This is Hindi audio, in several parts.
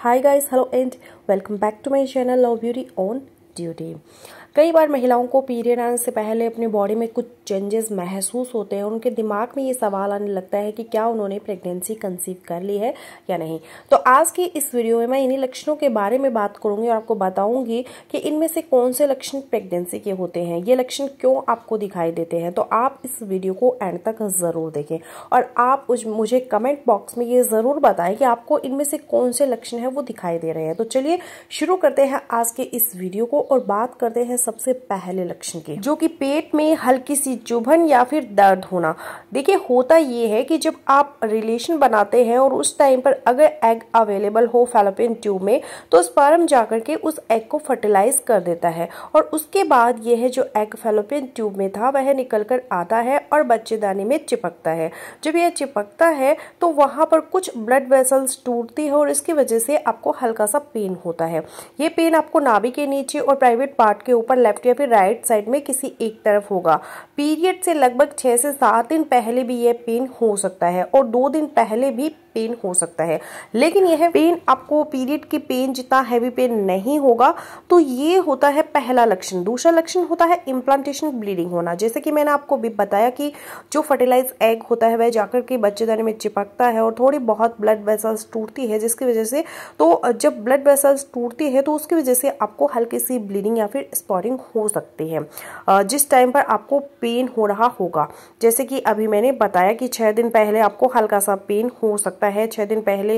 Hi guys, hello and welcome back to my channel love beauty on duty. कई बार महिलाओं को पीरियड आने से पहले अपनी बॉडी में कुछ चेंजेस महसूस होते हैं और उनके दिमाग में ये सवाल आने लगता है कि क्या उन्होंने प्रेगनेंसी कंसीव कर ली है या नहीं। तो आज की इस वीडियो में मैं इन्हीं लक्षणों के बारे में बात करूंगी और आपको बताऊंगी कि इनमें से कौन से लक्षण प्रेगनेंसी के होते हैं, ये लक्षण क्यों आपको दिखाई देते हैं। तो आप इस वीडियो को एंड तक जरूर देखें और आप मुझे कमेंट बॉक्स में ये जरूर बताएं कि आपको इनमें से कौन से लक्षण है वो दिखाई दे रहे हैं। तो चलिए शुरू करते हैं आज के इस वीडियो को और बात करते हैं सबसे पहले लक्षण के, जो कि पेट में हल्की सी चुभन या फिर दर्द होना। देखिए, होता ये है कि जब आप रिलेशन बनाते हैं और उस टाइम पर अगर एग अवेलेबल हो फैलोपियन ट्यूब में, तो स्पर्म जाकर के उस एग को फर्टिलाइज कर देता है और उसके बाद यह है जो एग फैलोपियन ट्यूब में था वह निकल कर आता है और बच्चेदानी में चिपकता है। जब यह चिपकता है तो वहां पर कुछ ब्लड वेसल्स टूटती है और इसकी वजह से आपको हल्का सा पेन होता है। ये पेन आपको नाभि के नीचे और प्राइवेट पार्ट के ऊपर लेफ्ट या फिर राइट साइड में किसी एक तरफ होगा। पीरियड से लगभग 6 से 7 दिन पहले भी यह पेन हो सकता है और 2 दिन पहले भी पेन हो सकता है, लेकिन यह पेन आपको पीरियड की पेन जितना हैवी पेन नहीं होगा। तो ये होता है पहला लक्षण। दूसरा लक्षण होता है इम्प्लांटेशन ब्लीडिंग होना। जैसे कि मैंने आपको भी बताया कि जो फर्टिलाइज एग होता है वह जाकर के बच्चेदानी में चिपकता है और थोड़ी बहुत ब्लड वेसल्स टूटती है, जिसकी वजह से तो जब ब्लड वेसल्स टूटती है तो उसकी वजह से आपको हल्की सी ब्लीडिंग या फिर स्पॉटिंग हो सकती है जिस टाइम पर आपको पेन हो रहा होगा। जैसे कि अभी मैंने बताया कि 6 दिन पहले आपको हल्का सा पेन हो सकता है, 6 दिन पहले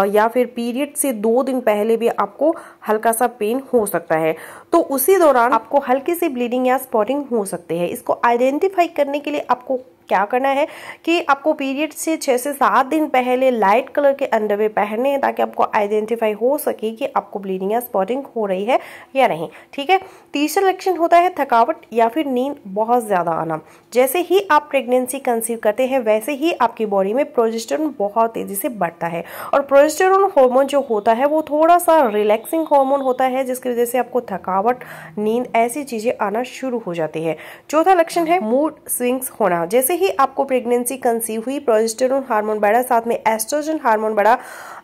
या फिर पीरियड से 2 दिन पहले भी आपको हल्का सा पेन हो सकता है। तो उसी दौरान आपको हल्की सी ब्लीडिंग या स्पॉटिंग हो सकते हैं। इसको आइडेंटिफाई करने के लिए आपको क्या करना है कि आपको पीरियड से 6 से 7 दिन पहले लाइट कलर के अंडरवेयर पहनने हैं ताकि आपको आइडेंटिफाई हो सके कि आपको ब्लीडिंग या स्पॉटिंग हो रही है या नहीं। ठीक है। तीसरा लक्षण होता है थकावट या फिर नींद बहुत ज्यादा आना। जैसे ही आप प्रेगनेंसी कंसीव करते हैं वैसे ही आपकी बॉडी में प्रोजेस्टेरोन बहुत तेजी से बढ़ता है और प्रोजेस्टेरोन हार्मोन जो होता है वो थोड़ा सा रिलैक्सिंग हार्मोन होता है, जिसकी वजह से आपको थकावट, नींद, ऐसी चीजें आना शुरू हो जाती है। चौथा लक्षण है मूड स्विंग्स होना। जैसे ही आपको प्रेगनेंसी कंसीव हुई, प्रोजेस्टेरोन हार्मोन बढ़ा, साथ में एस्ट्रोजन हार्मोन बढ़ा।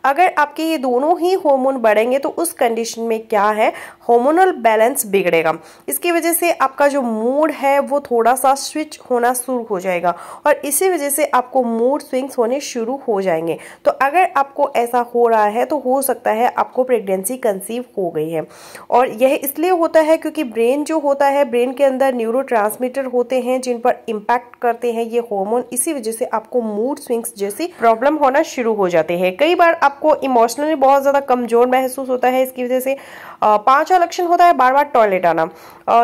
अगर आपके ये दोनों ही हार्मोन बढ़ेंगे तो उस कंडीशन में क्या है, हार्मोनल बैलेंस बिगड़ेगा। इसकी वजह से आपका जो मूड है वो थोड़ा सा स्विच होना शुरू हो जाएगा और इसी वजह से आपको मूड स्विंग्स होने शुरू हो जाएंगे। तो अगर आपको ऐसा हो रहा है तो हो सकता है आपको प्रेगनेंसी कंसीव हो गई है। और यह इसलिए होता है क्योंकि ब्रेन जो होता है, ब्रेन के अंदर न्यूरोट्रांसमीटर होते हैं जिन पर इम्पैक्ट करते हैं ये हार्मोन। इसी वजह से आपको मूड स्विंग्स जैसी प्रॉब्लम होना शुरू हो जाते हैं। कई बार आपको इमोशनली बहुत ज्यादा कमजोर महसूस होता है इसकी वजह से। पांचवा लक्षण होता है बार बार टॉयलेट आना।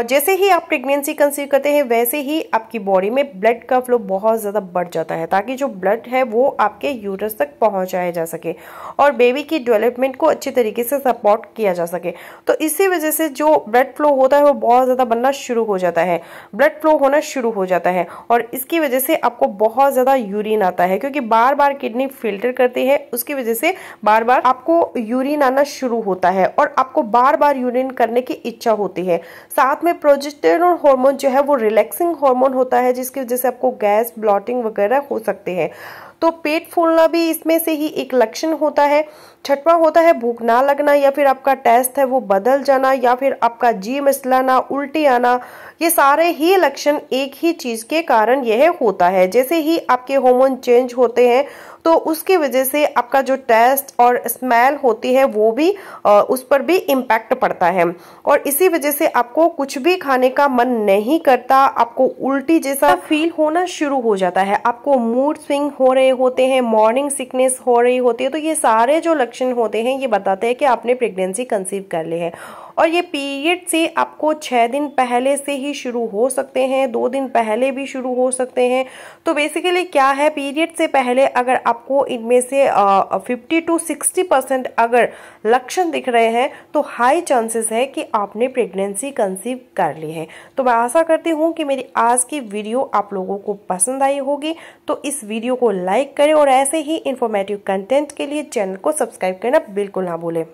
जैसे ही आप प्रेगनेंसी कंसीव करते हैं वैसे ही आपकी बॉडी में ब्लड का फ्लो बहुत ज्यादा बढ़ जाता है ताकि जो ब्लड है वो आपके यूट्रस तक पहुंचाया जा सके और बेबी की डेवलपमेंट को अच्छे तरीके से सपोर्ट किया जा सके। तो इसी वजह से जो ब्लड फ्लो होता है वो बहुत ज्यादा बनना शुरू हो जाता है, ब्लड फ्लो होना शुरू हो जाता है और इसकी वजह से आपको बहुत ज्यादा यूरिन आता है क्योंकि बार बार किडनी फिल्टर करती है। उसकी वजह से बार बार आपको यूरिन आना शुरू होता है और आपको बार बार यूरिन करने की इच्छा होती है। साथ में प्रोजेस्टेरोन हार्मोन जो है वो रिलैक्सिंग हार्मोन होता है, जिसकी वजह से आपको गैस, ब्लॉटिंग वगैरह हो सकते हैं। तो पेट फूलना भी इसमें से ही एक लक्षण होता है। छठवां होता है भूख ना लगना या फिर आपका टेस्ट है वो बदल जाना या फिर आपका जी मिचलाना, उल्टी आना। ये सारे ही लक्षण एक ही चीज के कारण यह होता है। जैसे ही आपके हार्मोन चेंज होते हैं तो उसकी वजह से आपका जो टेस्ट और स्मेल होती है वो भी उस पर भी इम्पैक्ट पड़ता है और इसी वजह से आपको कुछ भी खाने का मन नहीं करता, आपको उल्टी जैसा फील होना शुरू हो जाता है, आपको मूड स्विंग हो रहे होते हैं, मॉर्निंग सिकनेस हो रही होती है। तो ये सारे जो लक्षण होते हैं ये बताते हैं कि आपने प्रेगनेंसी कंसीव कर ली है और ये पीरियड से आपको 6 दिन पहले से ही शुरू हो सकते हैं, 2 दिन पहले भी शुरू हो सकते हैं। तो बेसिकली क्या है, पीरियड से पहले अगर आपको इनमें से 50 to 60% अगर लक्षण दिख रहे हैं तो हाई चांसेस है कि आपने प्रेगनेंसी कंसीव कर ली है। तो मैं आशा करती हूँ कि मेरी आज की वीडियो आप लोगों को पसंद आई होगी। तो इस वीडियो को लाइक करें और ऐसे ही इंफॉर्मेटिव कंटेंट के लिए चैनल को सब्सक्राइब करना बिल्कुल ना भूलें।